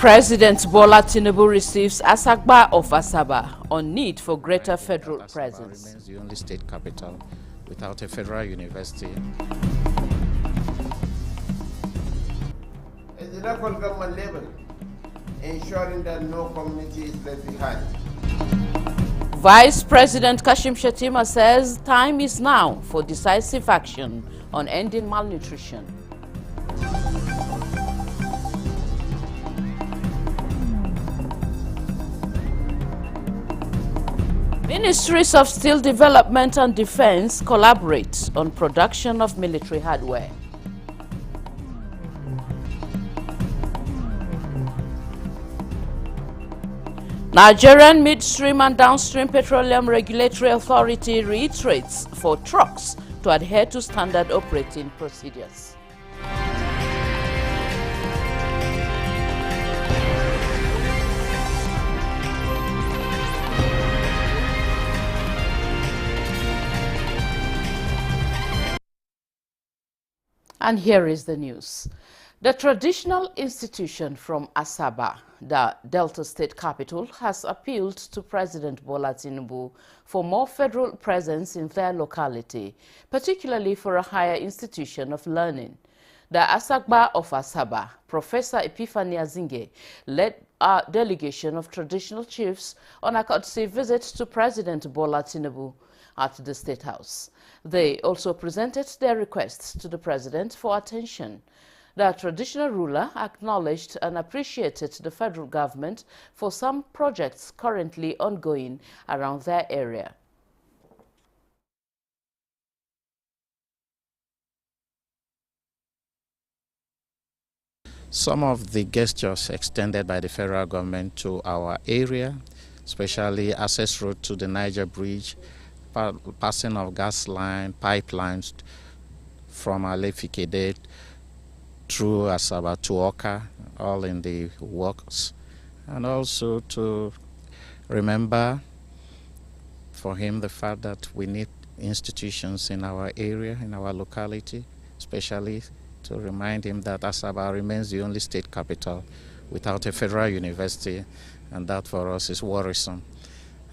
President Bola Tinubu receives Asagba of Asaba on need for greater federal presence. Remains the only state capital without a federal university. At the local government level, ensuring that no community is left behind. Vice President Kashim Shettima says time is now for decisive action on ending malnutrition. Ministries of Steel Development and Defense collaborate on production of military hardware. Nigerian Midstream and Downstream Petroleum Regulatory Authority reiterates for trucks to adhere to standard operating procedures. And here is the news. The traditional institution from Asaba, the Delta State capital, has appealed to President Bola Tinubu for more federal presence in their locality, particularly for a higher institution of learning. The Asagba of Asaba, Professor Epiphany Azinge, led a delegation of traditional chiefs on a courtesy visit to President Bola Tinubu at the State House. They also presented their requests to the President for attention. The traditional ruler acknowledged and appreciated the federal government for some projects currently ongoing around their area. Some of the gestures extended by the federal government to our area, especially access road to the Niger Bridge, passing of gas line, pipelines from Alefikede through Asaba to Oka, all in the works. And also to remember for him the fact that we need institutions in our area, in our locality, especially to remind him that Asaba remains the only state capital without a federal university, and that for us is worrisome.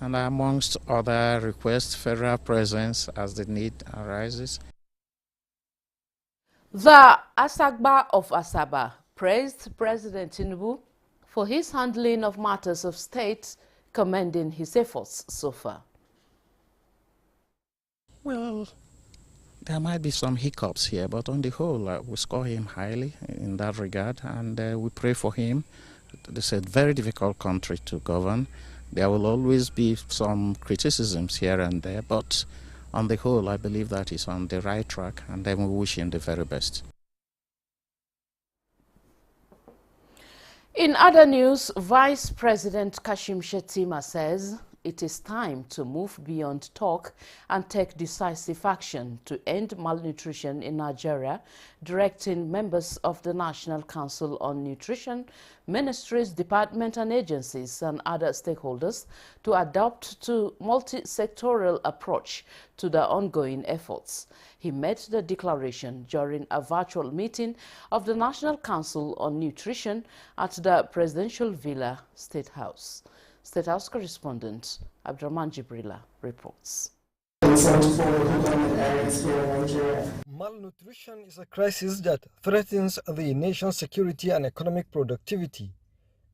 And amongst other requests, federal presence as the need arises. The Asagba of Asaba praised President Tinubu for his handling of matters of state, commending his efforts so far. Well, there might be some hiccups here, but on the whole, we score him highly in that regard, and we pray for him. This is a very difficult country to govern. There will always be some criticisms here and there, but on the whole, I believe that he's on the right track, and then we wish him the very best. In other news, Vice President Kashim Shettima says it is time to move beyond talk and take decisive action to end malnutrition in Nigeria, directing members of the National Council on Nutrition, ministries, departments and agencies and other stakeholders to adopt a multi-sectoral approach to the ongoing efforts. He made the declaration during a virtual meeting of the National Council on Nutrition at the Presidential Villa, State House. State House correspondent Abdurrahman Jibrila reports. Malnutrition is a crisis that threatens the nation's security and economic productivity.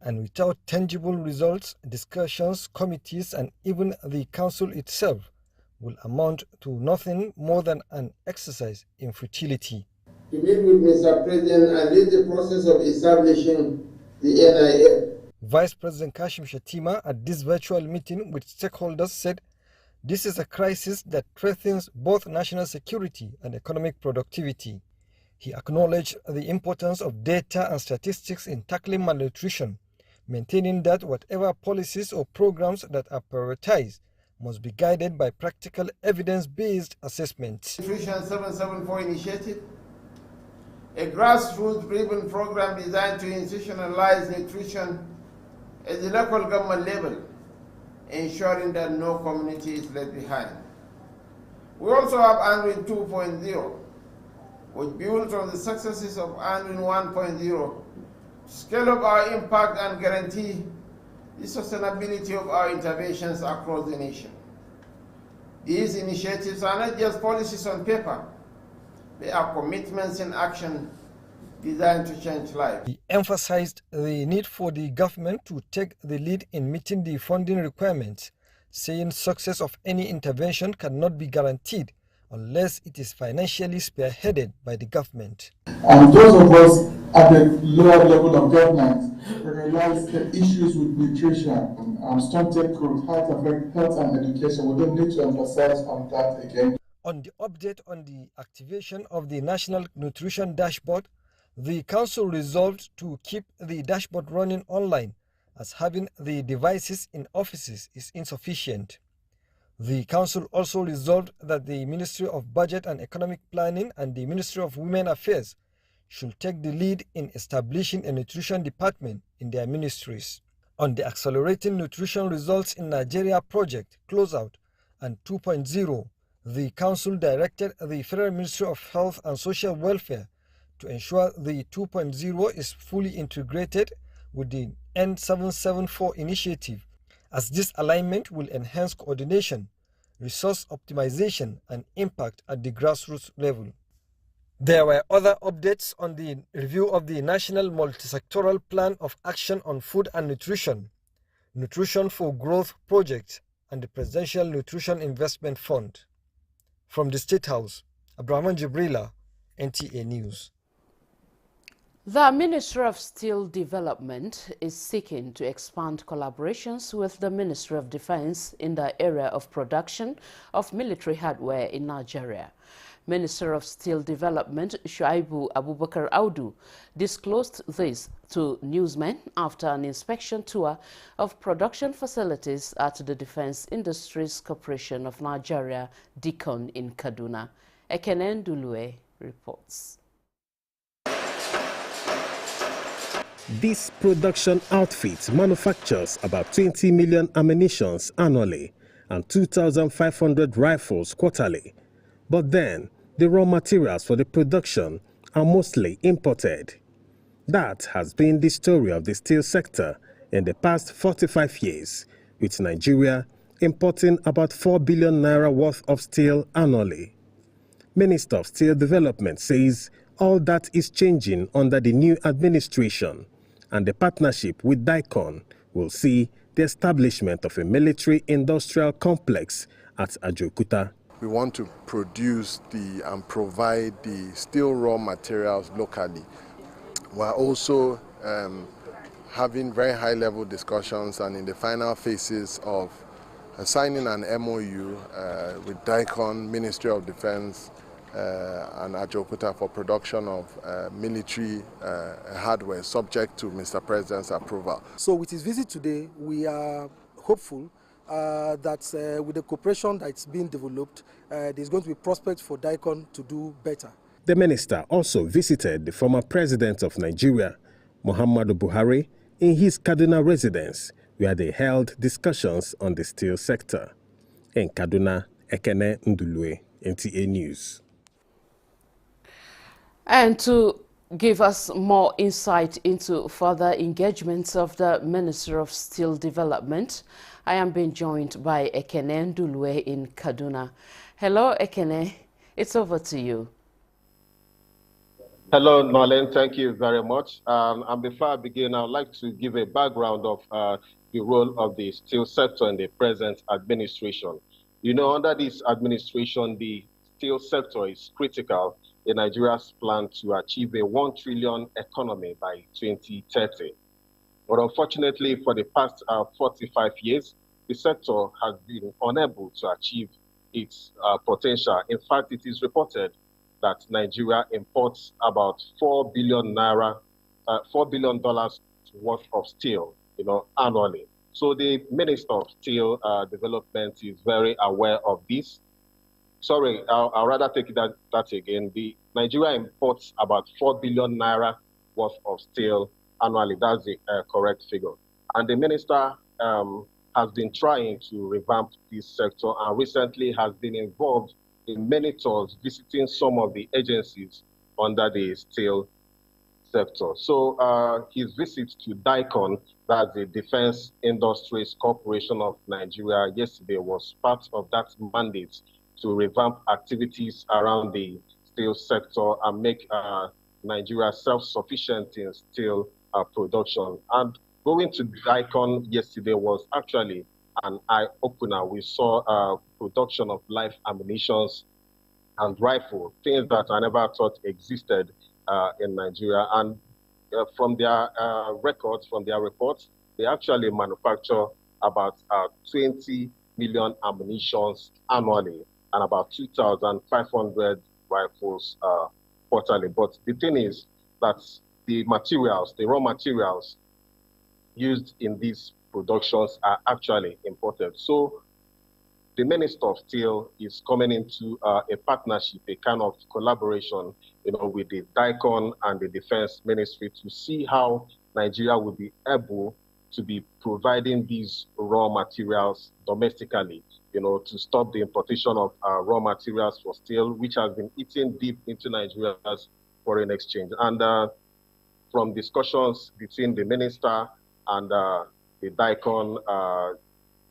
And without tangible results, discussions, committees, and even the council itself will amount to nothing more than an exercise in futility. To meet with Mr. President and lead the process of establishing the NIF. Vice President Kashim Shettima at this virtual meeting with stakeholders said this is a crisis that threatens both national security and economic productivity. He acknowledged the importance of data and statistics in tackling malnutrition, maintaining that whatever policies or programs that are prioritized must be guided by practical evidence-based assessments. Nutrition 774 initiative, a grassroots-driven program designed to institutionalize nutrition at the local government level, ensuring that no community is left behind. We also have Anwin 2.0, which builds on the successes of Anwin 1.0 scale up our impact and guarantee the sustainability of our interventions across the nation. These initiatives are not just policies on paper, they are commitments in action designed to change lives. He emphasized the need for the government to take the lead in meeting the funding requirements, saying success of any intervention cannot be guaranteed unless it is financially spearheaded by the government. And those of us at the lower level of government realize the issues with nutrition, stunted growth, health and education. We don't need to emphasize on that again. On the update on the activation of the National Nutrition Dashboard, the Council resolved to keep the dashboard running online, as having the devices in offices is insufficient. The Council also resolved that the Ministry of Budget and Economic Planning and the Ministry of Women Affairs should take the lead in establishing a nutrition department in their ministries. On the Accelerating Nutrition Results in Nigeria project, Closeout, and 2.0, the Council directed the Federal Ministry of Health and Social Welfare to ensure the 2.0 is fully integrated with the N774 initiative, as this alignment will enhance coordination, resource optimization, and impact at the grassroots level. There were other updates on the review of the National Multisectoral Plan of Action on Food and Nutrition, Nutrition for Growth Project, and the Presidential Nutrition Investment Fund. From the State House, Abraham Jibrila, NTA News. The Ministry of Steel Development is seeking to expand collaborations with the Ministry of Defense in the area of production of military hardware in Nigeria. Minister of Steel Development Shuaibu Abubakar Audu disclosed this to newsmen after an inspection tour of production facilities at the Defense Industries Corporation of Nigeria, DICON, in Kaduna. Ekene Ndulue reports. This production outfit manufactures about 20 million ammunitions annually and 2,500 rifles quarterly. But then, the raw materials for the production are mostly imported. That has been the story of the steel sector in the past 45 years, with Nigeria importing about 4 billion naira worth of steel annually. Minister of Steel Development says all that is changing under the new administration, and the partnership with DICON will see the establishment of a military-industrial complex at Ajokuta. We want to produce and provide the steel raw materials locally. We're also having very high-level discussions and in the final phases of signing an MOU with DICON, Ministry of Defense, and Ajokuta for production of military hardware subject to Mr. President's approval. So with his visit today, we are hopeful that with the cooperation that's being developed, there's going to be prospects for DICON to do better. The minister also visited the former president of Nigeria, Muhammadu Buhari, in his Kaduna residence, where they held discussions on the steel sector. In Kaduna, Ekene Ndulue, NTA News. And to give us more insight into further engagements of the Minister of Steel Development, I am being joined by Ekene Ndulue in Kaduna. Hello, Ekene. It's over to you. Hello, Nolan. Thank you very much. And before I begin, I would like to give a background of the role of the steel sector in the present administration. You know, under this administration, the steel sector is critical in Nigeria's plan to achieve a 1 trillion economy by 2030. But unfortunately, for the past 45 years, the sector has been unable to achieve its potential. In fact, it is reported that Nigeria imports about $4 billion worth of steel, annually. So the Minister of Steel Development is very aware of this. Sorry, I'll rather take that again. The Nigeria imports about 4 billion naira worth of steel annually. That's the correct figure. And the minister has been trying to revamp this sector and recently has been involved in many tours visiting some of the agencies under the steel sector. So his visit to DICON, that's the Defense Industries Corporation of Nigeria, yesterday was part of that mandate to revamp activities around the steel sector and make Nigeria self-sufficient in steel production. And going to DICON yesterday was actually an eye-opener. We saw production of live ammunitions and rifle, things that I never thought existed in Nigeria. And from their records, from their reports, they actually manufacture about 20 million ammunitions annually and about 2,500 rifles quarterly. But the thing is that the materials, the raw materials used in these productions are actually imported. So the Minister of Steel is coming into a partnership, a kind of collaboration, with the DICON and the Defense Ministry to see how Nigeria will be able to be providing these raw materials domestically, to stop the importation of raw materials for steel, which has been eating deep into Nigeria's foreign exchange. And from discussions between the minister and the DICON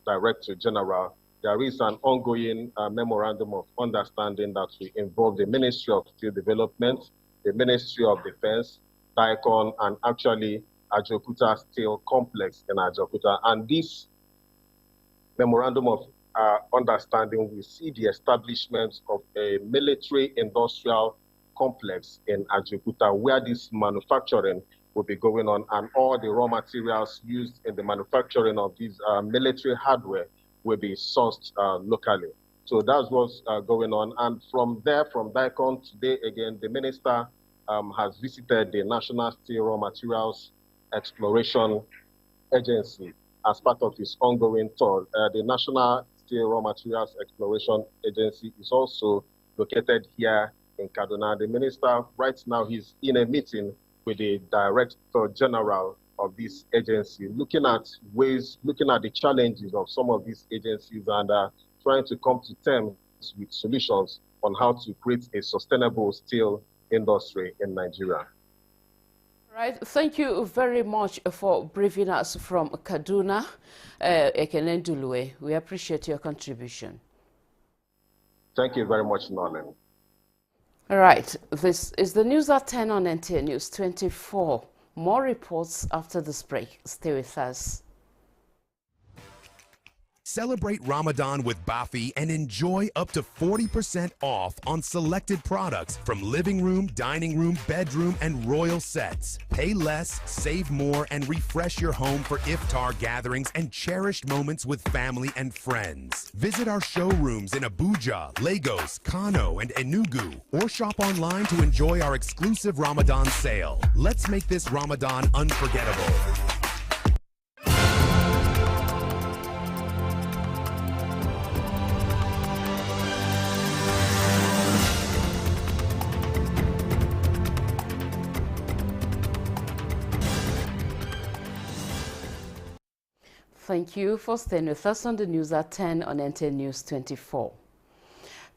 Director General, there is an ongoing memorandum of understanding that will involve the Ministry of Steel Development, the Ministry of Defense, DICON, and actually Ajaokuta Steel Complex in Ajaokuta. And this memorandum of understanding will see the establishment of a military industrial complex in Ajaokuta, where this manufacturing will be going on, and all the raw materials used in the manufacturing of these military hardware will be sourced locally. So that's what's going on. And from there, from DICON today, again, the minister has visited the National Steel Raw Materials Exploration Agency as part of his ongoing tour. The National Steel Raw Materials Exploration Agency is also located here in Kaduna. The minister, right now, he's in a meeting with the Director General of this agency, looking at the challenges of some of these agencies and trying to come to terms with solutions on how to create a sustainable steel industry in Nigeria. Right. Thank you very much for briefing us from Kaduna, Ekene Nduluwe. We appreciate your contribution. Thank you very much, Norman. All right. This is the news at 10 on NTA News 24. More reports after this break. Stay with us. Celebrate Ramadan with Bafi and enjoy up to 40% off on selected products from living room, dining room, bedroom, and royal sets. Pay less, save more, and refresh your home for iftar gatherings and cherished moments with family and friends. Visit our showrooms in Abuja, Lagos, Kano, and Enugu, or shop online to enjoy our exclusive Ramadan sale. Let's make this Ramadan unforgettable. Thank you for staying with us on the news at 10 on NTA News 24.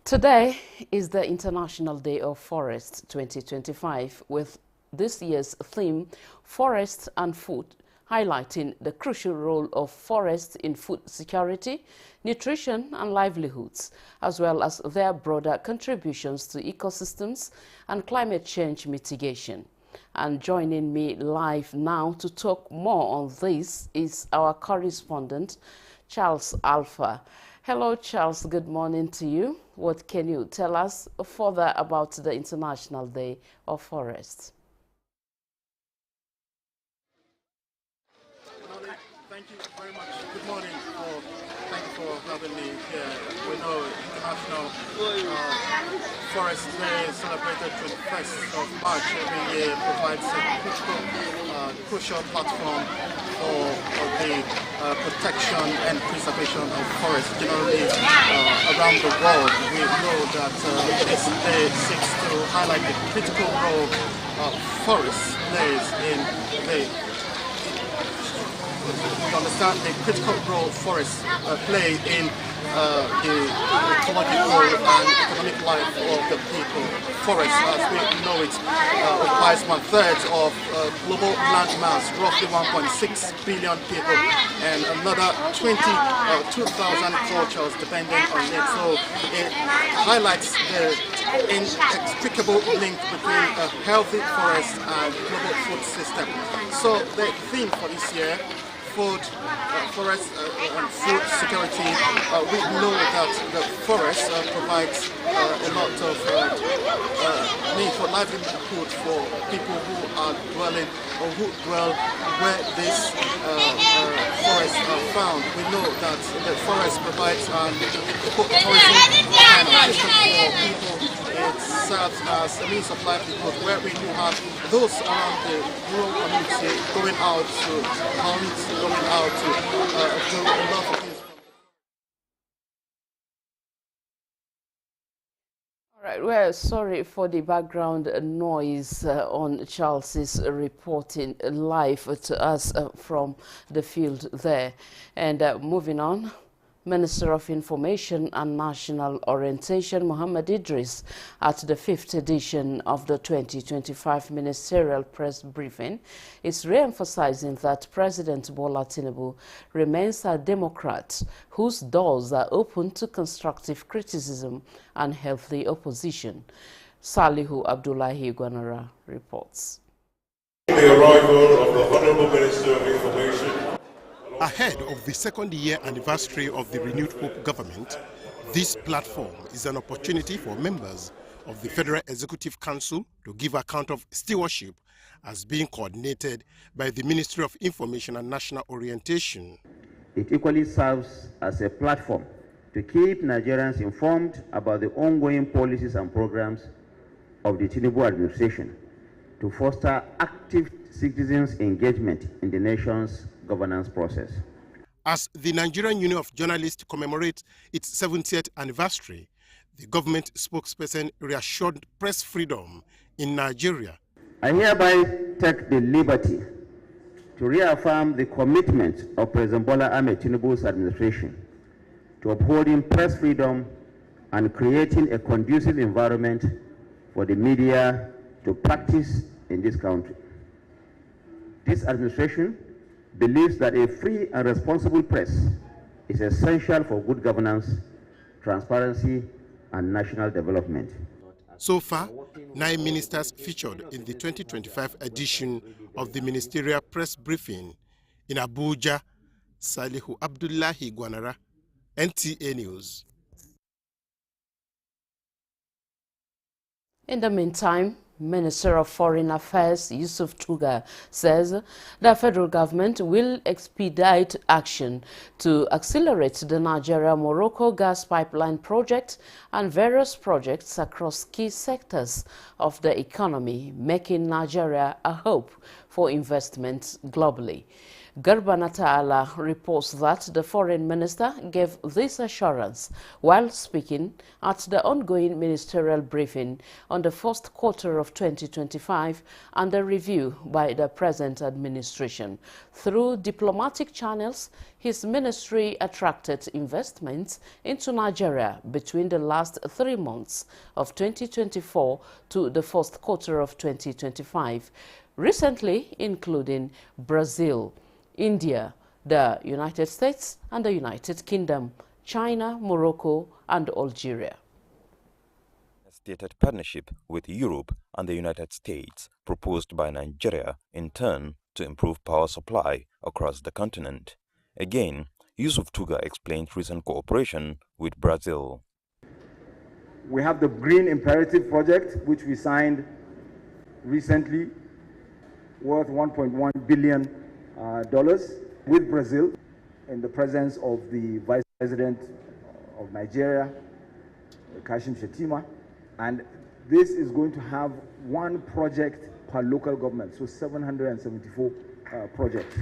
Today is the International Day of Forest 2025, with this year's theme, Forest and Food, highlighting the crucial role of forests in food security, nutrition and livelihoods, as well as their broader contributions to ecosystems and climate change mitigation. And joining me live now to talk more on this is our correspondent, Charles Alpha. Hello, Charles. Good morning to you. What can you tell us further about the International Day of Forests? Thank you very much. Good morning. Thank you for having me here. We know International Forest Day, celebrated 21st of March every year, provides a crucial platform for the protection and preservation of forests generally around the world. We know that this day seeks to highlight the critical role forests plays in the we understand the critical role forests play in the ecological and economic life of the people. Forest, as we know it, occupies 1/3 of global land mass, roughly 1.6 billion people, and another 22,000 cultures dependent on it. So it highlights the inextricable link between a healthy forest and global food system. So the theme for this year, forest and food security, we know that the forest provides a lot of need for livelihood for people who are dwelling or who dwell where these forests are found. We know that the forest provides tourism kind of system for people. It serves as a means of livelihood where we do have those around the rural community going out to hunt, going out to do a lot of things. All right, well, sorry for the background noise on Charles's reporting live to us from the field there. And moving on. Minister of Information and National Orientation, Muhammad Idris, at the 5th edition of the 2025 Ministerial Press Briefing, is re-emphasizing that President Bola Tinubu remains a Democrat whose doors are open to constructive criticism and healthy opposition. Salihu Abdullahi Gwanara reports. The arrival of the Honorable Minister of Information. Ahead of the second-year anniversary of the renewed Hope government, this platform is an opportunity for members of the Federal Executive Council to give account of stewardship as being coordinated by the Ministry of Information and National Orientation. It equally serves as a platform to keep Nigerians informed about the ongoing policies and programs of the Tinubu administration, to foster active citizens' engagement in the nation's governance process. As the Nigerian Union of Journalists commemorates its 70th anniversary, the government spokesperson reassured press freedom in Nigeria. I hereby take the liberty to reaffirm the commitment of President Bola Ahmed Tinubu's administration to upholding press freedom and creating a conducive environment for the media to practice in this country. This administration believes that a free and responsible press is essential for good governance, transparency, and national development. So far, 9 ministers featured in the 2025 edition of the Ministerial Press Briefing. In Abuja, Salihu Abdullahi Gwanara, NTA News. In the meantime, Minister of Foreign Affairs Yusuf Tuga says the federal government will expedite action to accelerate the Nigeria-Morocco gas pipeline project and various projects across key sectors of the economy, making Nigeria a hub for investment globally. Garba Nata'ala reports that the foreign minister gave this assurance while speaking at the ongoing ministerial briefing on the first quarter of 2025 and the review by the present administration. Through diplomatic channels, his ministry attracted investments into Nigeria between the last 3 months of 2024 to the first quarter of 2025, recently including Brazil, India, the United States and the United Kingdom, China, Morocco and Algeria. A stated partnership with Europe and the United States proposed by Nigeria in turn to improve power supply across the continent. Again, Yusuf Tuga explained recent cooperation with Brazil. We have the Green Imperative project, which we signed recently, worth $1.1 billion with Brazil in the presence of the Vice President of Nigeria, Kashim Shettima. And this is going to have 1 project per local government, so 774 projects.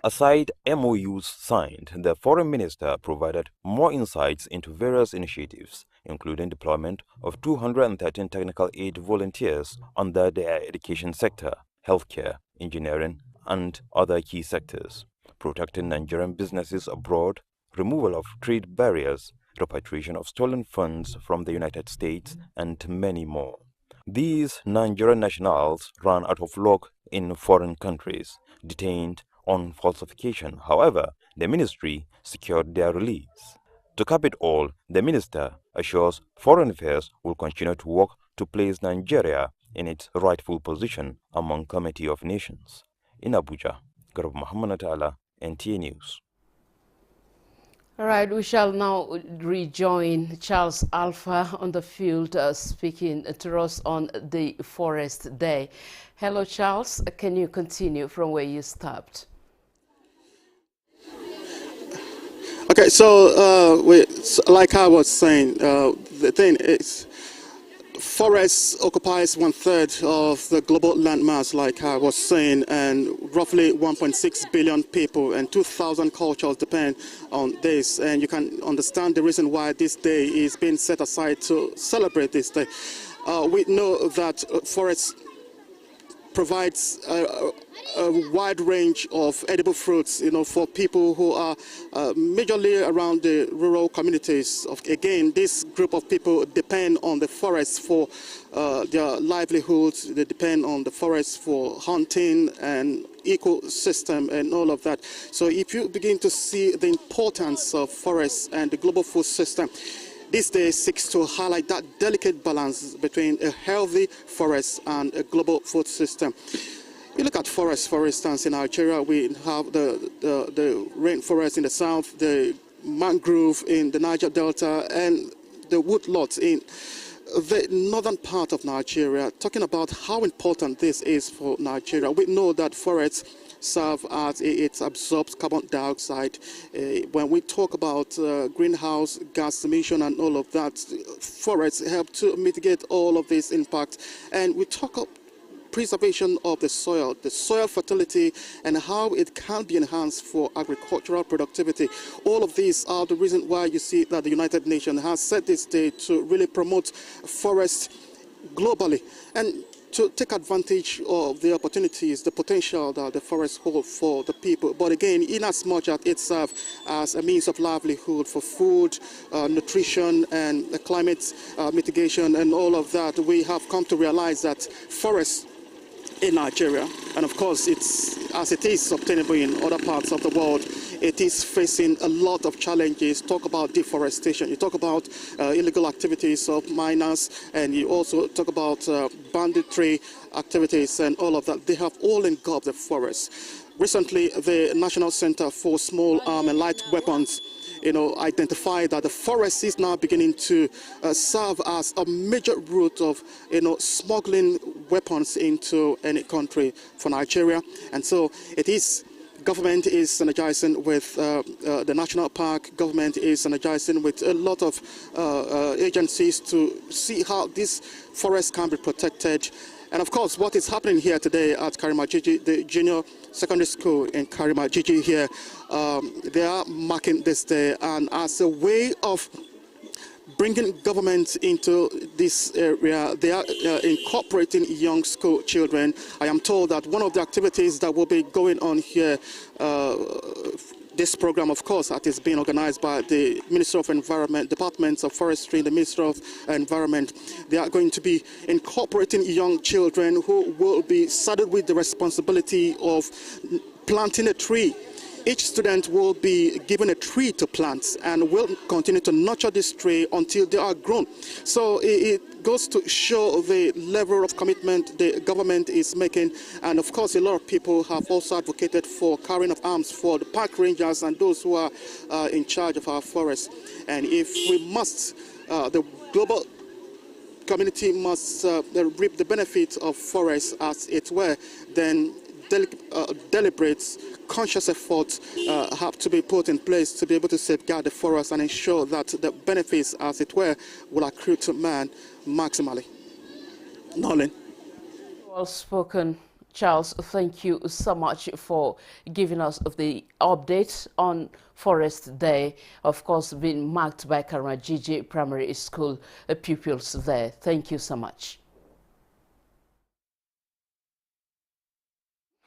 Aside MOUs signed, the foreign minister provided more insights into various initiatives, including deployment of 213 technical aid volunteers under the education sector, healthcare, engineering, and other key sectors, protecting Nigerian businesses abroad, removal of trade barriers, repatriation of stolen funds from the United States, and many more. These Nigerian nationals ran out of luck in foreign countries, detained on falsification. However, the ministry secured their release. To cap it all, the minister assures Foreign Affairs will continue to work to place Nigeria in its rightful position among Committee of Nations. In Abuja, Garba Muhammad Natala, NTA News. All right, we shall now rejoin Charles Alpha on the field speaking to us on the Forest Day. Hello, Charles. Can you continue from where you stopped? Okay, so like I was saying, the thing is, forests occupies 1/3 of the global landmass, like I was saying, and roughly 1.6 billion people and 2,000 cultures depend on this. And you can understand the reason why this day is being set aside to celebrate this day. We know that forests provides a wide range of edible fruits, for people who are majorly around the rural communities. Again, this group of people depend on the forests for their livelihoods. They depend on the forests for hunting and ecosystem and all of that. So if you begin to see the importance of forests and the global food system, this day seeks to highlight that delicate balance between a healthy forest and a global food system. You look at forests, for instance, in Nigeria, we have the rainforest in the south, the mangrove in the Niger Delta, and the woodlots in the northern part of Nigeria. Talking about how important this is for Nigeria, we know that forests serve as it absorbs carbon dioxide. When we talk about greenhouse gas emission and all of that, forests help to mitigate all of this impact. And we talk about preservation of the soil fertility, and how it can be enhanced for agricultural productivity. All of these are the reason why you see that the United Nations has set this day to really promote forests globally and to take advantage of the opportunities, the potential that the forests hold for the people. But again, in as much as it serves as a means of livelihood for food, nutrition, and climate mitigation and all of that, we have come to realize that forests in Nigeria, and of course as it is obtainable in other parts of the world, it is facing a lot of challenges. Talk about deforestation, you talk about illegal activities of miners, and you also talk about banditry activities and all of that. They have all engulfed the Recently, the National Center for Small Arms and Light Weapons identified that the forest is now beginning to serve as a major route of, smuggling weapons into any country for Nigeria. And so government is synergizing with the national park. Government is synergizing with a lot of agencies to see how this forest can be protected. And of course, what is happening here today at Karimajiji, the junior secondary school in Karimajiji here, they are marking this day, and as a way of bringing government into this area, they are incorporating young school children. I am told that one of the activities that will be going on here, this program, of course, that is being organized by the Ministry of Environment, Department of Forestry, the Ministry of Environment. They are going to be incorporating young children who will be saddled with the responsibility of planting a tree. Each student will be given a tree to plant and will continue to nurture this tree until they are grown. So it goes to show the level of commitment the government is making. And of course, a lot of people have also advocated for carrying of arms for the park rangers and those who are in charge of our forests. And if we must, the global community must reap the benefits of forests as it were, then deliberate, conscious efforts have to be put in place to be able to safeguard the forest and ensure that the benefits, as it were, will accrue to man maximally. Nolan. Well spoken, Charles. Thank you so much for giving us the update on Forest Day, of course, being marked by Karimajiji Primary School pupils there. Thank you so much.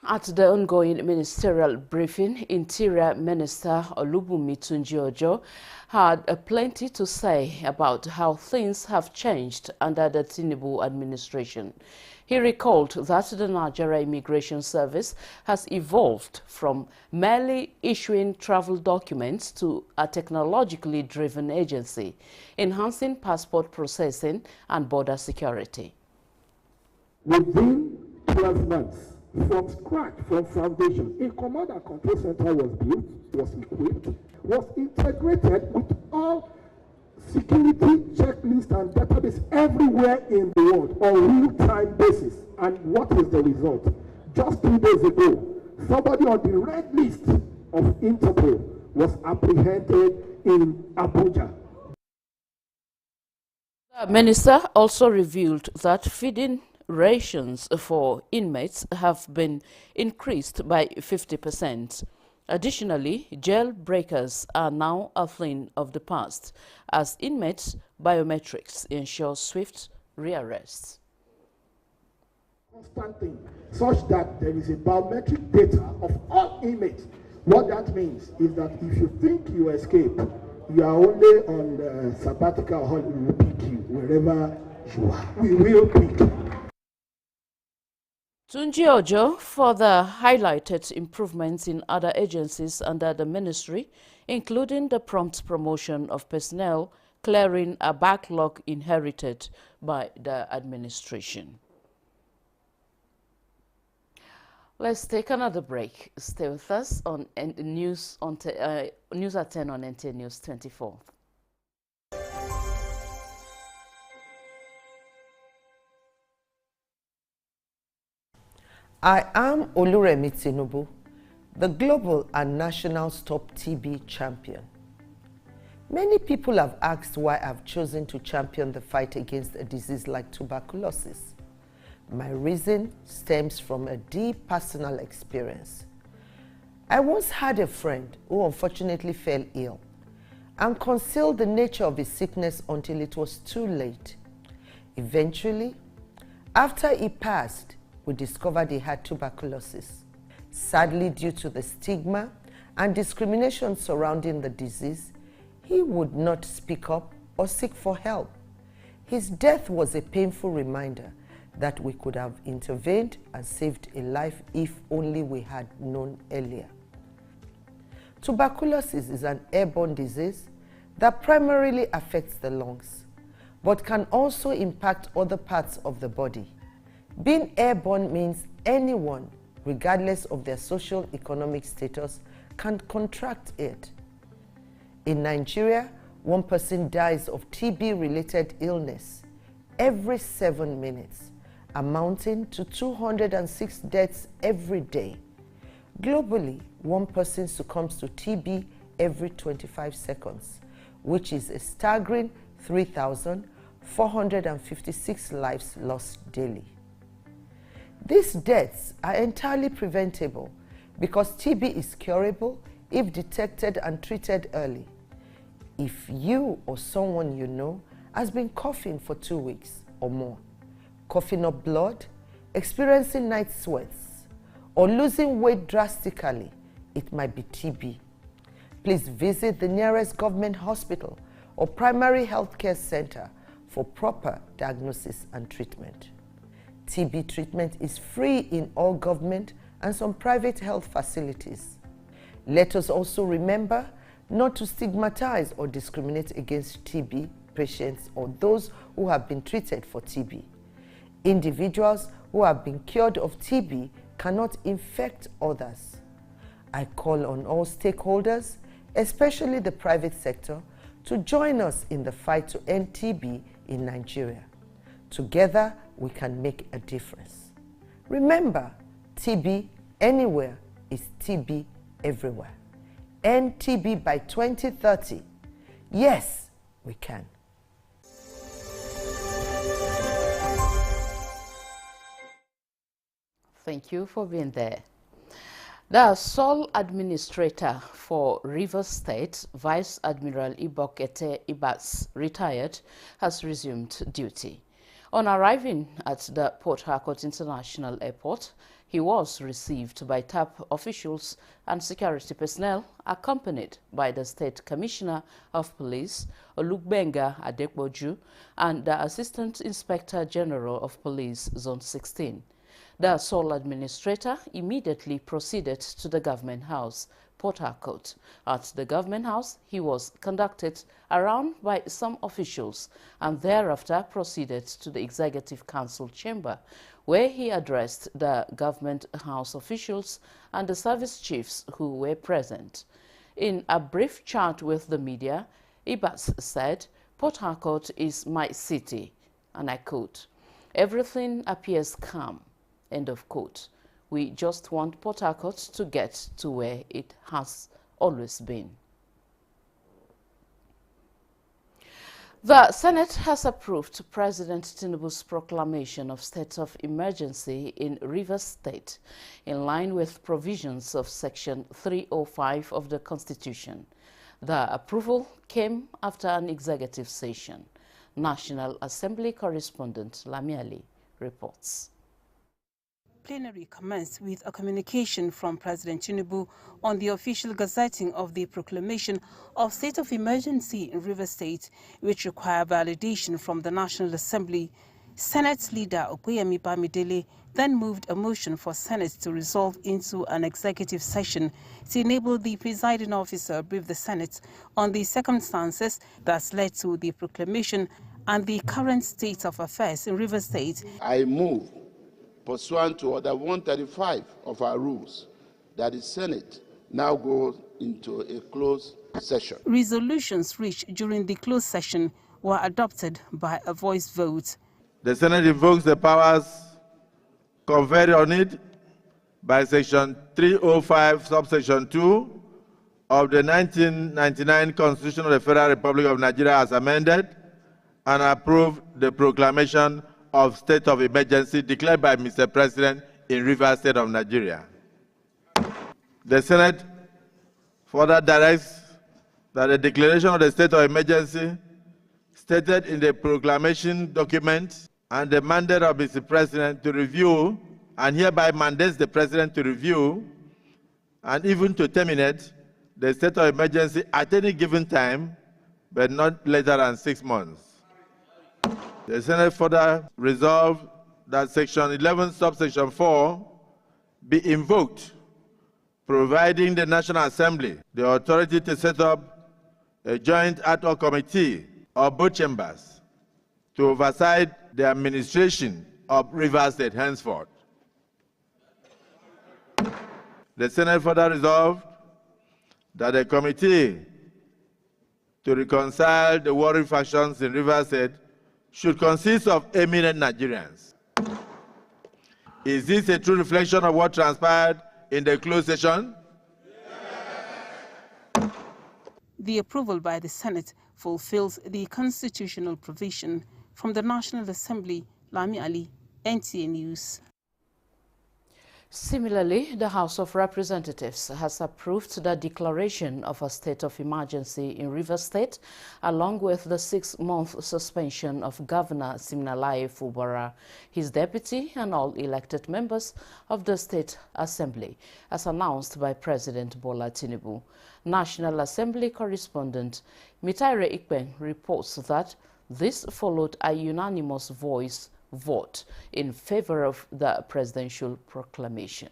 At the ongoing ministerial briefing, Interior Minister Olubunmi Tunji-Ojo had plenty to say about how things have changed under the Tinubu administration. He recalled that the Nigeria Immigration Service has evolved from merely issuing travel documents to a technologically driven agency, enhancing passport processing and border security. Within 12 months, from scratch, from foundation, a command and control center was built, was equipped, was integrated with all security checklists and database everywhere in the world on real-time basis. And what is the result? Just 2 days ago, somebody on the red list of Interpol was apprehended in Abuja. The minister also revealed that feeding rations for inmates have been increased by 50%. Additionally, jailbreakers are now a thing of the past, as inmates' biometrics ensure swift rearrests. Constant thing, such that there is a biometric data of all inmates. What that means is that if you think you escape, you are only on the sabbatical holiday, we will pick you wherever you are. We will pick you. Tunji-Ojo further highlighted improvements in other agencies under the ministry, including the prompt promotion of personnel, clearing a backlog inherited by the administration. Let's take another break. Stay with us on News at 10 on NTA News 24. I am Oluremi Tinubu, the global and national Stop TB champion. Many people have asked why I've chosen to champion the fight against a disease like tuberculosis. My reason stems from a deep personal experience. I once had a friend who unfortunately fell ill and concealed the nature of his sickness until it was too late. Eventually, after he passed, we discovered he had tuberculosis. Sadly, due to the stigma and discrimination surrounding the disease, he would not speak up or seek for help. His death was a painful reminder that we could have intervened and saved a life if only we had known earlier. Tuberculosis is an airborne disease that primarily affects the lungs, but can also impact other parts of the body. Being airborne means anyone, regardless of their social economic status, can contract it. In Nigeria, 1 person dies of TB-related illness every 7 minutes, amounting to 206 deaths every day. Globally, 1 person succumbs to TB every 25 seconds, which is a staggering 3,456 lives lost daily. These deaths are entirely preventable because TB is curable if detected and treated early. If you or someone you know has been coughing for 2 weeks or more, coughing up blood, experiencing night sweats, or losing weight drastically, it might be TB. Please visit the nearest government hospital or primary health care center for proper diagnosis and treatment. TB treatment is free in all government and some private health facilities. Let us also remember not to stigmatize or discriminate against TB patients or those who have been treated for TB. Individuals who have been cured of TB cannot infect others. I call on all stakeholders, especially the private sector, to join us in the fight to end TB in Nigeria. Together, we can make a difference. Remember, TB anywhere is TB everywhere. End TB by 2030. Yes, we can. Thank you for being there. The sole administrator for Rivers State, Vice Admiral Ibokete Ibas, retired, has resumed duty. On arriving at the Port Harcourt International Airport, He was received by TAP officials and security personnel, accompanied by the State Commissioner of Police, Olugbenga Adekboju, and the Assistant Inspector General of Police, Zone 16. The sole administrator immediately proceeded to the Government House, Port Harcourt. At the Government House, he was conducted around by some officials and thereafter proceeded to the Executive Council chamber, where he addressed the Government House officials and the service chiefs who were present. In a brief chat with the media, Ibas said, "Port Harcourt is my city," and I quote, "Everything appears calm," end of quote. "We just want Port Harcourt to get to where it has always been." The Senate has approved President Tinubu's proclamation of state of emergency in Rivers State, in line with provisions of Section 305 of the Constitution. The approval came after an executive session. National Assembly correspondent Lamiali reports. Plenary commenced with a communication from President Tinubu on the official gazetting of the proclamation of state of emergency in Rivers State, which require validation from the National Assembly. Senate leader Okoyemi Bamidele then moved a motion for Senate to resolve into an executive session to enable the presiding officer brief the Senate on the circumstances that led to the proclamation and the current state of affairs in Rivers State. I move, pursuant to Order 135 of our rules, that the Senate now goes into a closed session. Resolutions reached during the closed session were adopted by a voice vote. The Senate invokes the powers conferred on it by Section 305, subsection 2 of the 1999 Constitution of the Federal Republic of Nigeria as amended, and approve the proclamation of state of emergency declared by Mr. President in Rivers State of Nigeria. The Senate further directs that the declaration of the state of emergency stated in the proclamation document and the mandate of Mr. President to review, and hereby mandates the President to review and even to terminate the state of emergency at any given time, but not later than 6 months. The Senate further resolved that Section 11, subsection 4 be invoked, providing the National Assembly the authority to set up a joint ad hoc committee of both chambers to oversight the administration of Rivers State henceforth. The Senate further resolved that a committee to reconcile the warring factions in Rivers State should consist of eminent Nigerians. Is this a true reflection of what transpired in the closed session? The approval by the Senate fulfills the constitutional provision. From the National Assembly, Lami Ali, NTA News. Similarly, the House of Representatives has approved the declaration of a state of emergency in Rivers State, along with the 6-month suspension of Governor Siminalayi Fubara, his deputy, and all elected members of the State Assembly, as announced by President Bola Tinubu. National Assembly correspondent Mitaire Ikpen reports that this followed a unanimous vote in favor of the presidential proclamation.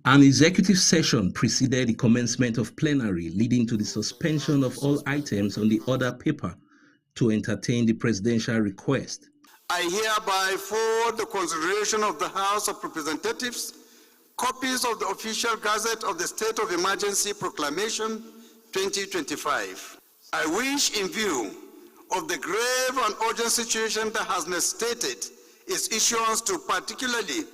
An executive session preceded the commencement of plenary, leading to the suspension of all items on the order paper to entertain the presidential request. I hereby forward the consideration of the House of Representatives copies of the official Gazette of the State of Emergency Proclamation 2025. I wish, in view of the grave and urgent situation that has necessitated its issuance, to particularly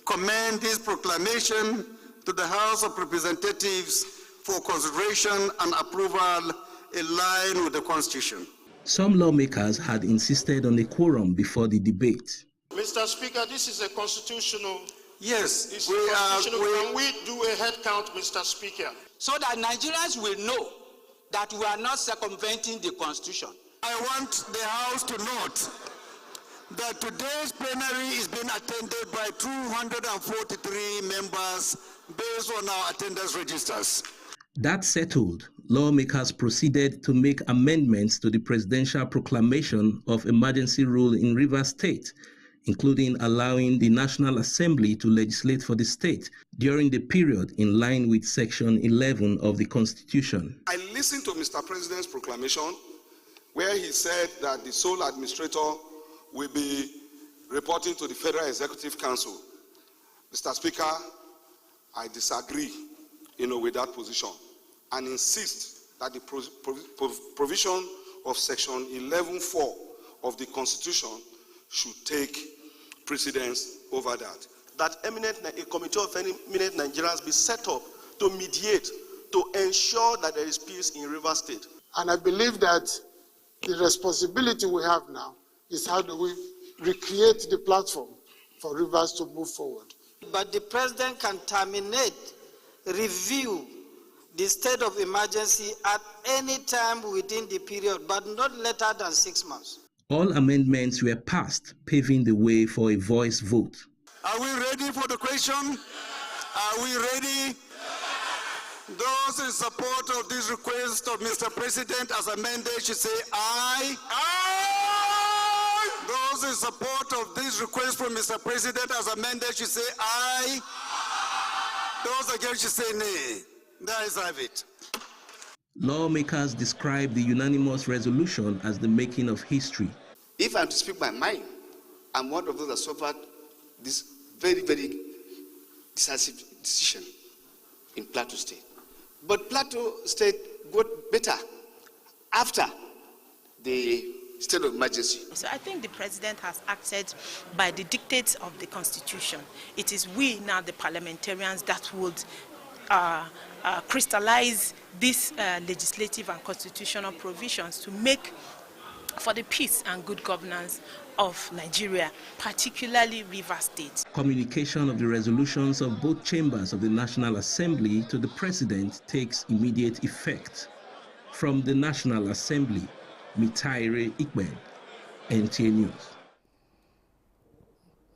commend this proclamation to the House of Representatives for consideration and approval in line with the Constitution. Some lawmakers had insisted on a quorum before the debate. Mr. Speaker, this is a constitutional. Yes, Can we do a head count, Mr. Speaker? So that Nigerians will know that we are not circumventing the Constitution. I want the House to note that today's plenary is being attended by 243 members based on our attendance registers. That settled, lawmakers proceeded to make amendments to the presidential proclamation of emergency rule in Rivers State, including allowing the National Assembly to legislate for the state during the period in line with Section 11 of the Constitution. I listened to Mr. President's proclamation where he said that the sole administrator will be reporting to the Federal Executive Council. Mr. Speaker, I disagree, with that position and insist that the provision of Section 11(4) of the Constitution should take precedence over that. That a committee of eminent Nigerians be set up to mediate, to ensure that there is peace in Rivers State. And I believe that the responsibility we have now is how do we recreate the platform for Rivers to move forward. But the president can terminate, review the state of emergency at any time within the period, but not later than 6 months. All amendments were passed, paving the way for a voice vote. Are we ready for the question? Are we ready? Those in support of this request of Mr. President as amended should say aye. Aye! Those in support of this request from Mr. President as amended should say aye. Those against should say nay. There is have it. Lawmakers described the unanimous resolution as the making of history. If I'm to speak my mind, I'm one of those that suffered this very, very decisive decision in Plateau State. But Plateau State got better after the state of emergency. So I think the president has acted by the dictates of the Constitution. It is we now, the parliamentarians, that would crystallize these legislative and constitutional provisions to make for the peace and good governance of Nigeria, particularly Rivers State. Communication of the resolutions of both chambers of the National Assembly to the President takes immediate effect. From the National Assembly, Mitaire Ikben, NTA News.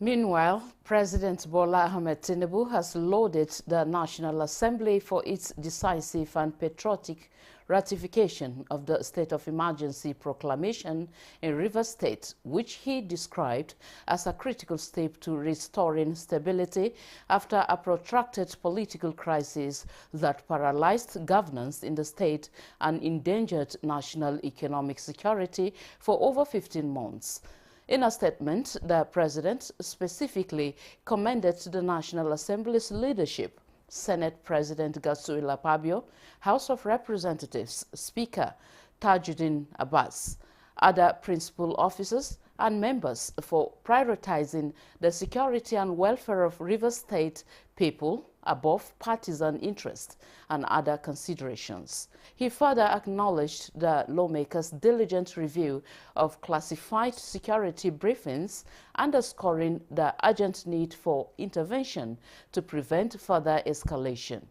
Meanwhile, President Bola Ahmed Tinubu has lauded the National Assembly for its decisive and patriotic ratification of the state of emergency proclamation in Rivers State, which he described as a critical step to restoring stability after a protracted political crisis that paralyzed governance in the state and endangered national economic security for over 15 months. In a statement, the president specifically commended the National Assembly's leadership, Senate President Godswill Akpabio, House of Representatives Speaker Tajuddin Abbas, other principal officers and members for prioritizing the security and welfare of Rivers State people above partisan interest and other considerations. He further acknowledged the lawmakers' diligent review of classified security briefings, underscoring the urgent need for intervention to prevent further escalation.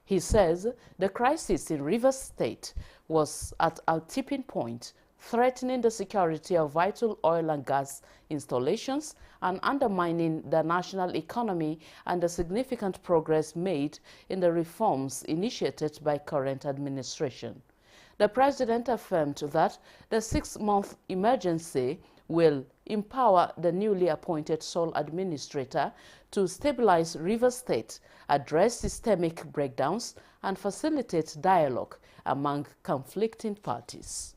He says the crisis in Rivers State was at a tipping point, threatening the security of vital oil and gas installations and undermining the national economy and the significant progress made in the reforms initiated by current administration. The president affirmed that the 6-month emergency will empower the newly appointed sole administrator to stabilize Rivers State, address systemic breakdowns, and facilitate dialogue among conflicting parties.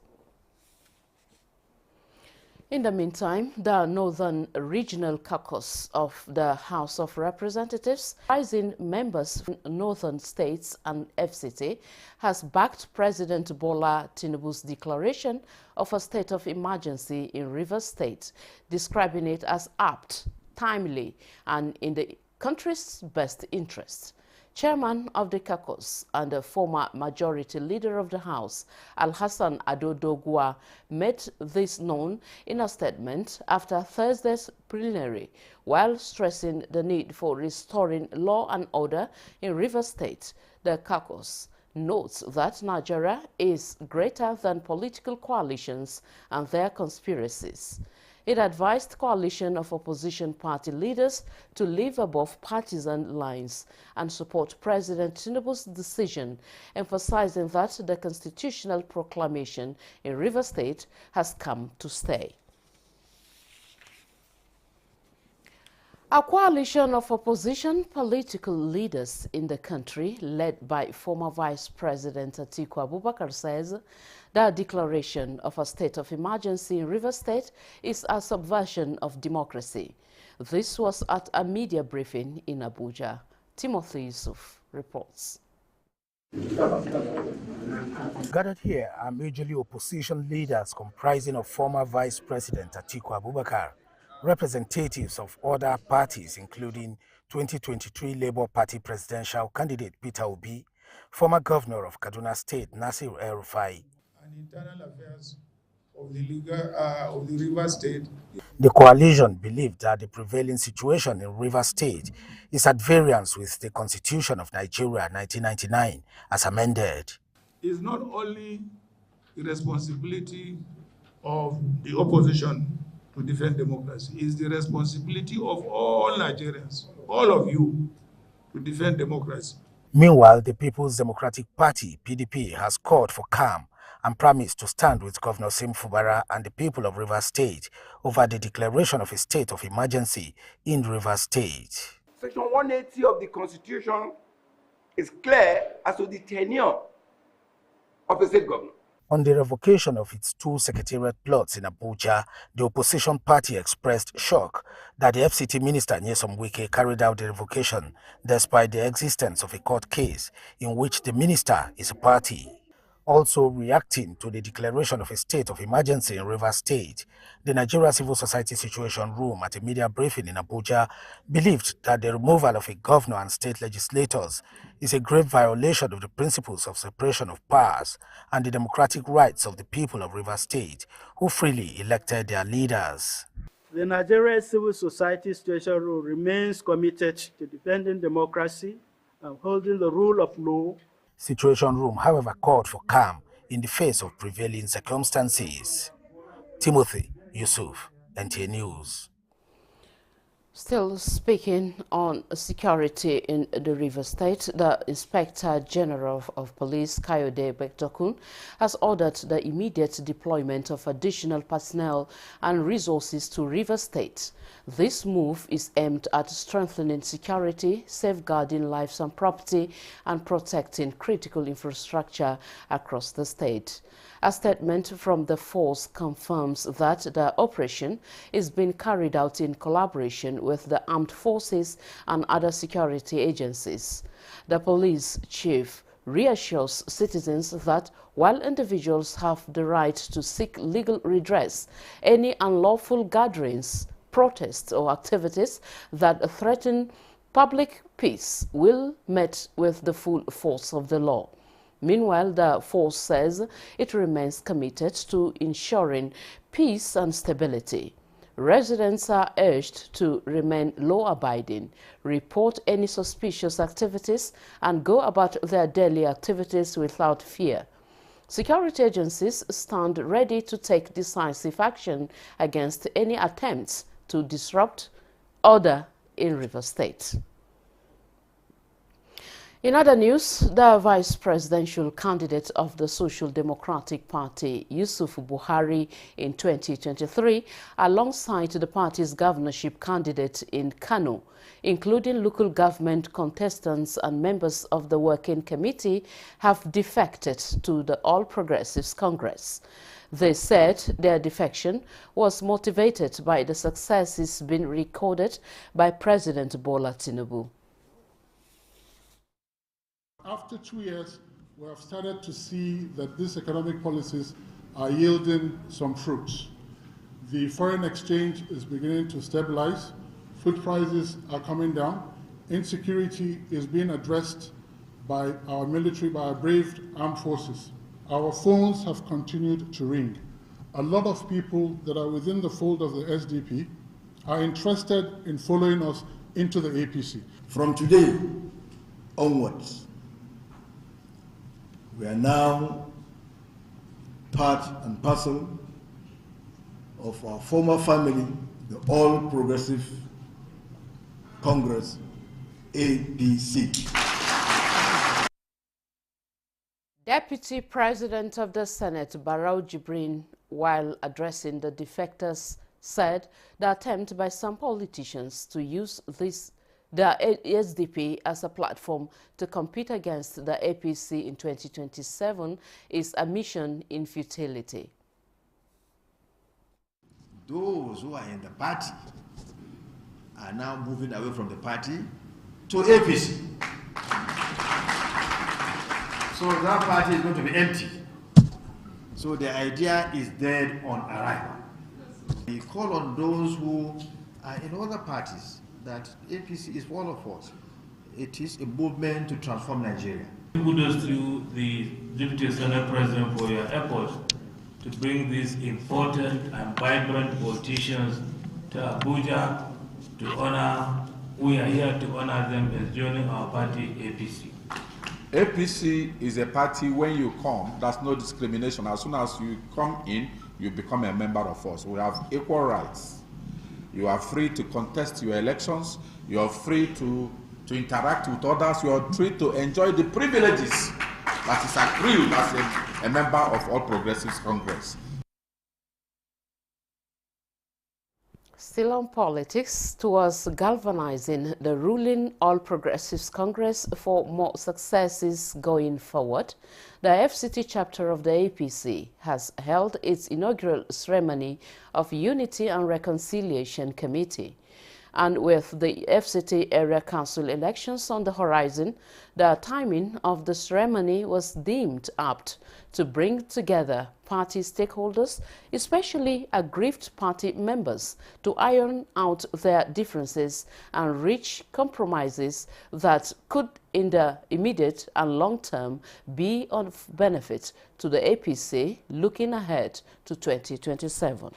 In the meantime, the Northern Regional Caucus of the House of Representatives, comprising members from northern states and FCT, has backed President Bola Tinubu's declaration of a state of emergency in Rivers State, describing it as apt, timely, and in the country's best interest. Chairman of the caucus and the former majority leader of the House, Alhassan Ado Doguwa, made this known in a statement after Thursday's plenary, while stressing the need for restoring law and order in Rivers State. The caucus notes that Nigeria is greater than political coalitions and their conspiracies. It advised coalition of opposition party leaders to live above partisan lines and support President Tinubu's decision, emphasizing that the constitutional proclamation in Rivers State has come to stay. A coalition of opposition political leaders in the country, led by former Vice President Atiku Abubakar, says the declaration of a state of emergency in Rivers State is a subversion of democracy. This was at a media briefing in Abuja. Timothy Yusuf reports. Gathered here are majorly opposition leaders comprising of former Vice President Atiku Abubakar, representatives of other parties including 2023 Labour Party presidential candidate Peter Obi, former governor of Kaduna State Nasir El-Rufai. And internal affairs of the Rivers State. The coalition believed that the prevailing situation in Rivers State is at variance with the Constitution of Nigeria 1999 as amended. It's not only the responsibility of the opposition to defend democracy. It's the responsibility of all Nigerians, all of you, to defend democracy. Meanwhile, the People's Democratic Party, PDP, has called for calm and promised to stand with Governor Sim Fubara and the people of Rivers State over the declaration of a state of emergency in Rivers State. Section 180 of the Constitution is clear as to the tenure of the state governor. On the revocation of its 2 secretariat plots in Abuja, the opposition party expressed shock that the FCT minister Nyesom Wike carried out the revocation despite the existence of a court case in which the minister is a party. Also reacting to the declaration of a state of emergency in Rivers State, the Nigeria Civil Society Situation Room at a media briefing in Abuja believed that the removal of a governor and state legislators is a grave violation of the principles of separation of powers and the democratic rights of the people of Rivers State, who freely elected their leaders. The Nigeria Civil Society Situation Room remains committed to defending democracy and holding the rule of law. Situation Room, however, called for calm in the face of prevailing circumstances. Timothy Yusuf, NTA News. Still speaking on security in the Rivers State, the Inspector General of Police, Kayode Bektokun, has ordered the immediate deployment of additional personnel and resources to Rivers State. This move is aimed at strengthening security, safeguarding lives and property, and protecting critical infrastructure across the state. A statement from the force confirms that the operation is being carried out in collaboration with the armed forces and other security agencies. The police chief reassures citizens that while individuals have the right to seek legal redress, any unlawful gatherings, protests or activities that threaten public peace will be met with the full force of the law. Meanwhile, the force says it remains committed to ensuring peace and stability. Residents are urged to remain law-abiding, report any suspicious activities, and go about their daily activities without fear. Security agencies stand ready to take decisive action against any attempts to disrupt order in Rivers State. In other news, the vice presidential candidate of the Social Democratic Party, Yusuf Buhari, in 2023, alongside the party's governorship candidate in Kano, including local government contestants and members of the working committee, have defected to the All Progressives Congress. They said their defection was motivated by the successes being recorded by President Bola Tinubu. After 2 years, we have started to see that these economic policies are yielding some fruits. The foreign exchange is beginning to stabilize, food prices are coming down, insecurity is being addressed by our military, by our brave armed forces. Our phones have continued to ring. A lot of people that are within the fold of the SDP are interested in following us into the APC. From today onwards, we are now part and parcel of our former family, the All Progressive Congress, APC. Deputy President of the Senate, Barrow Jibrin, while addressing the defectors, said the attempt by some politicians to use the SDP as a platform to compete against the APC in 2027 is a mission in futility. Those who are in the party are now moving away from the party to APC. So that party is going to be empty. So the idea is dead on arrival. We call on those who are in other parties that APC is one of us. It is a movement to transform Nigeria. Kudos to the Deputy Senate President for your efforts to bring these important and vibrant politicians to Abuja to honor. We are here to honor them as joining our party, APC. APC is a party, when you come, there's no discrimination. As soon as you come in, you become a member of us. We have equal rights. You are free to contest your elections. You are free to interact with others. You are free to enjoy the privileges that is accrued as a member of All Progressives Congress. Still on politics, towards galvanizing the ruling All Progressives Congress for more successes going forward, the FCT chapter of the APC has held its inaugural ceremony of Unity and Reconciliation Committee. And with the FCT Area Council elections on the horizon, the timing of the ceremony was deemed apt to bring together party stakeholders, especially aggrieved party members, to iron out their differences and reach compromises that could, in the immediate and long term, be of benefit to the APC looking ahead to 2027.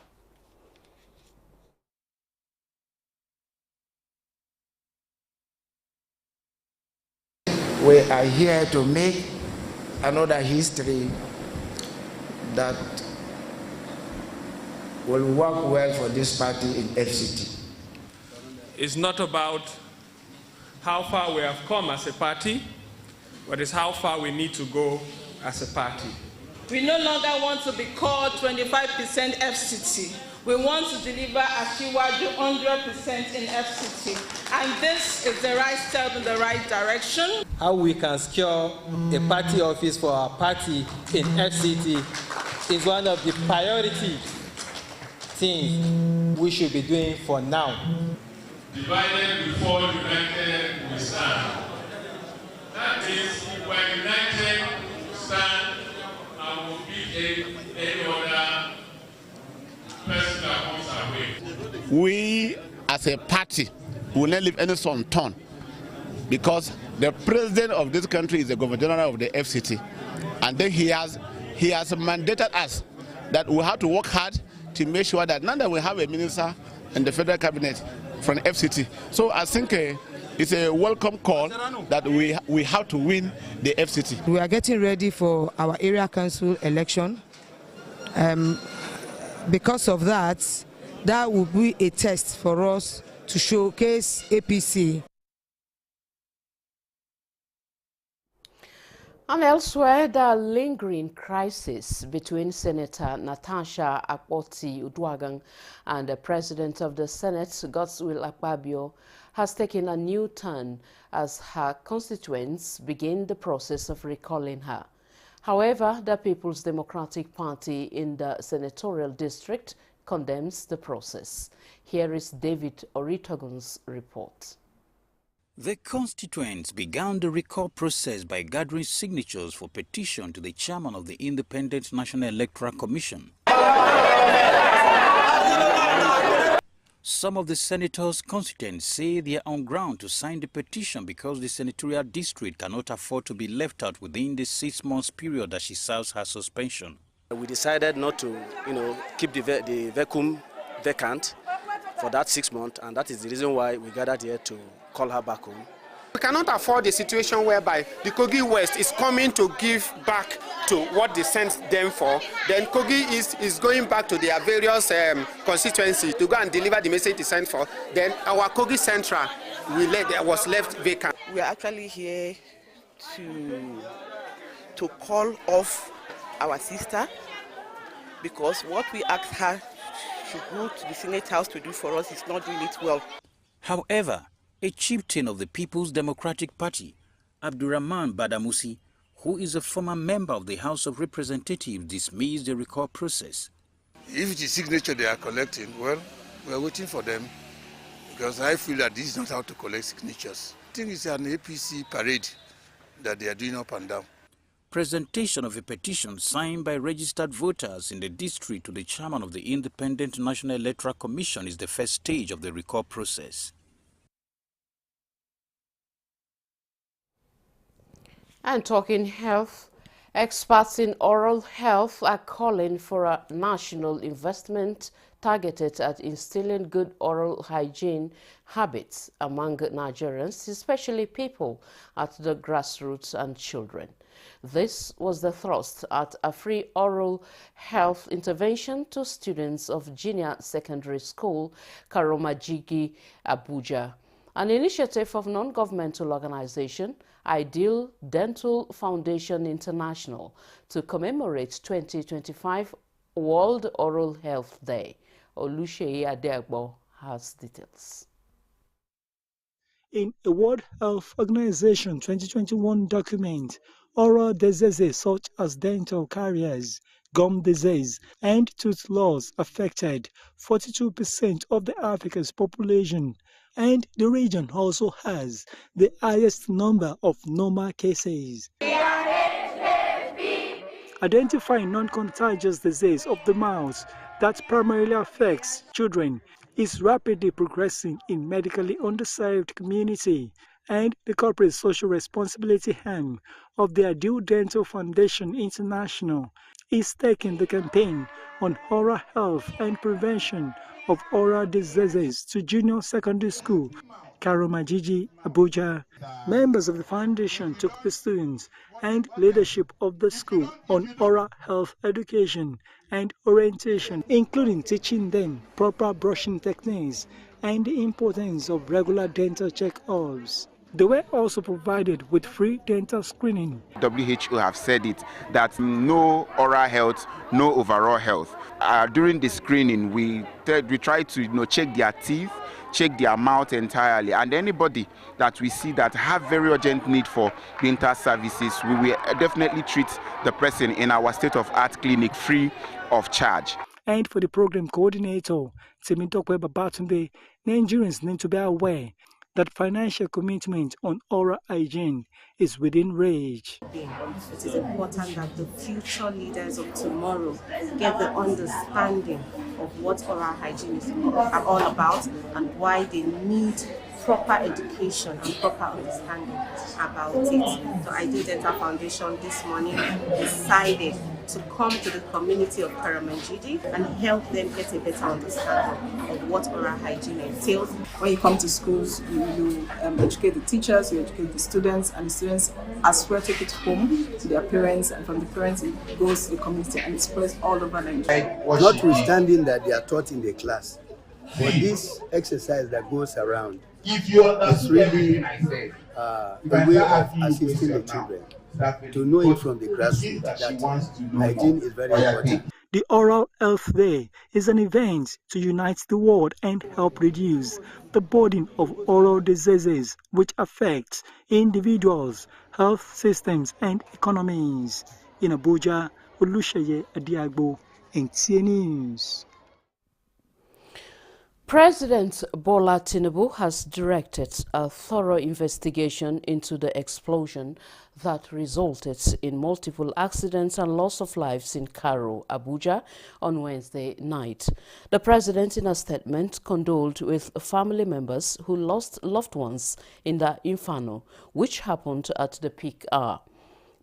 We are here to make another history that will work well for this party in FCT. It's not about how far we have come as a party, but it's how far we need to go as a party. We no longer want to be called 25% FCT. We want to deliver Asiwaju 100% in FCT. And this is the right step in the right direction. How we can secure a party office for our party in FCT is one of the priority things we should be doing for now. Divided before united we stand. That means when united we stand and will beat any other person that comes our way. We as a party will not leave any stone unturned, because the president of this country is the governor general of the FCT, and then he has mandated us that we have to work hard to make sure that now that we have a minister in the federal cabinet from the FCT. So I think it's a welcome call that we have to win the FCT. We are getting ready for our area council election. Because of that, that will be a test for us to showcase APC. And elsewhere, the lingering crisis between Senator Natasha Akpoti-Uduaghan and the President of the Senate, Godswill Akpabio, has taken a new turn as her constituents begin the process of recalling her. However, the People's Democratic Party in the senatorial district condemns the process. Here is David Oritogun's report. The constituents began the recall process by gathering signatures for petition to the chairman of the Independent National Electoral Commission. Some of the senators' constituents say they are on ground to sign the petition because the senatorial district cannot afford to be left out within the 6 months period that she serves her suspension. We decided not to, keep the vacuum vacant for that 6 months, and that is the reason why we gathered here to call her back home. We cannot afford a situation whereby the Kogi West is coming to give back to what they sent them for. Then Kogi East is going back to their various constituencies to go and deliver the message they sent for. Then our Kogi Central was left vacant. We are actually here to call off our sister, because what we asked her to go to the Senate House to do for us is not doing it well. However, a chieftain of the People's Democratic Party, Abdurrahman Badamusi, who is a former member of the House of Representatives, dismissed the recall process. If the signature they are collecting, well, we are waiting for them, because I feel that this is not how to collect signatures. I think it's an APC parade that they are doing up and down. Presentation of a petition signed by registered voters in the district to the chairman of the Independent National Electoral Commission is the first stage of the recall process. And talking health, experts in oral health are calling for a national investment targeted at instilling good oral hygiene habits among Nigerians, especially people at the grassroots and children. This was the thrust at a free oral health intervention to students of Junior Secondary School, Karomajigi, Abuja, an initiative of non-governmental organization Ideal Dental Foundation International to commemorate 2025 World Oral Health Day. Olusheyi Adeagbo has details. In a World Health Organization 2021 document, oral diseases such as dental caries, gum disease, and tooth loss affected 42% of the Africa's population, and the region also has the highest number of normal cases. Identifying non-contagious disease of the mouth that primarily affects children is rapidly progressing in medically underserved community, and the corporate social responsibility arm of the Ideal Dental Foundation International is taking the campaign on oral health and prevention of oral diseases to Junior Secondary School, Karomajigi, Abuja. Members of the foundation took the students and leadership of the school on oral health education and orientation, including teaching them proper brushing techniques and the importance of regular dental check-ups. They were also provided with free dental screening. WHO have said it, that no oral health, no overall health. During the screening, we try to check their teeth, check their mouth entirely, and anybody that we see that have very urgent need for dental services, we will definitely treat the person in our state-of-art clinic free of charge. And for the program coordinator, Temitope Babatunde, Nigerians need to be aware that financial commitment on oral hygiene is within reach. It is important that the future leaders of tomorrow get the understanding of what oral hygiene is all about and why they need proper education and proper understanding about it. So Ideal Dental Foundation this morning decided to come to the community of Karomajigi and help them get a better understanding of what oral hygiene entails. When you come to schools, you educate the teachers, you educate the students, and the students as well take it home to their parents, and from the parents it goes to the community and it spreads all over Nigeria. Notwithstanding that they are taught in the class, but this exercise that goes around is really a way of assisting the children to know it from the grassroots that hygiene is very important. The Oral Health Day is an event to unite the world and help reduce the burden of oral diseases which affect individuals, health systems and economies. In Abuja, Olusheyi Adeagbo, NTA News. President Bola Tinubu has directed a thorough investigation into the explosion that resulted in multiple accidents and loss of lives in Karo, Abuja on Wednesday night. The president, in a statement, condoled with family members who lost loved ones in the inferno, which happened at the peak hour.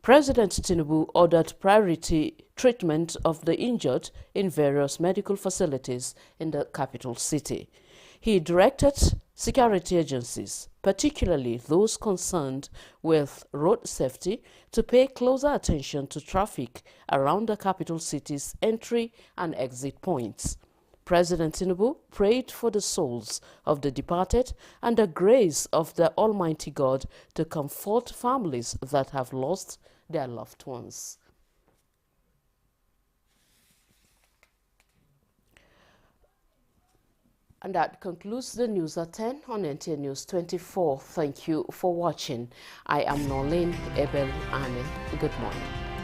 President Tinubu ordered priority treatment of the injured in various medical facilities in the capital city. He directed security agencies, particularly those concerned with road safety, to pay closer attention to traffic around the capital city's entry and exit points. President Tinubu prayed for the souls of the departed and the grace of the Almighty God to comfort families that have lost their loved ones. And that concludes the news at 10 on NTN News 24. Thank you for watching. I am Norlene Ebel Anne. Good morning.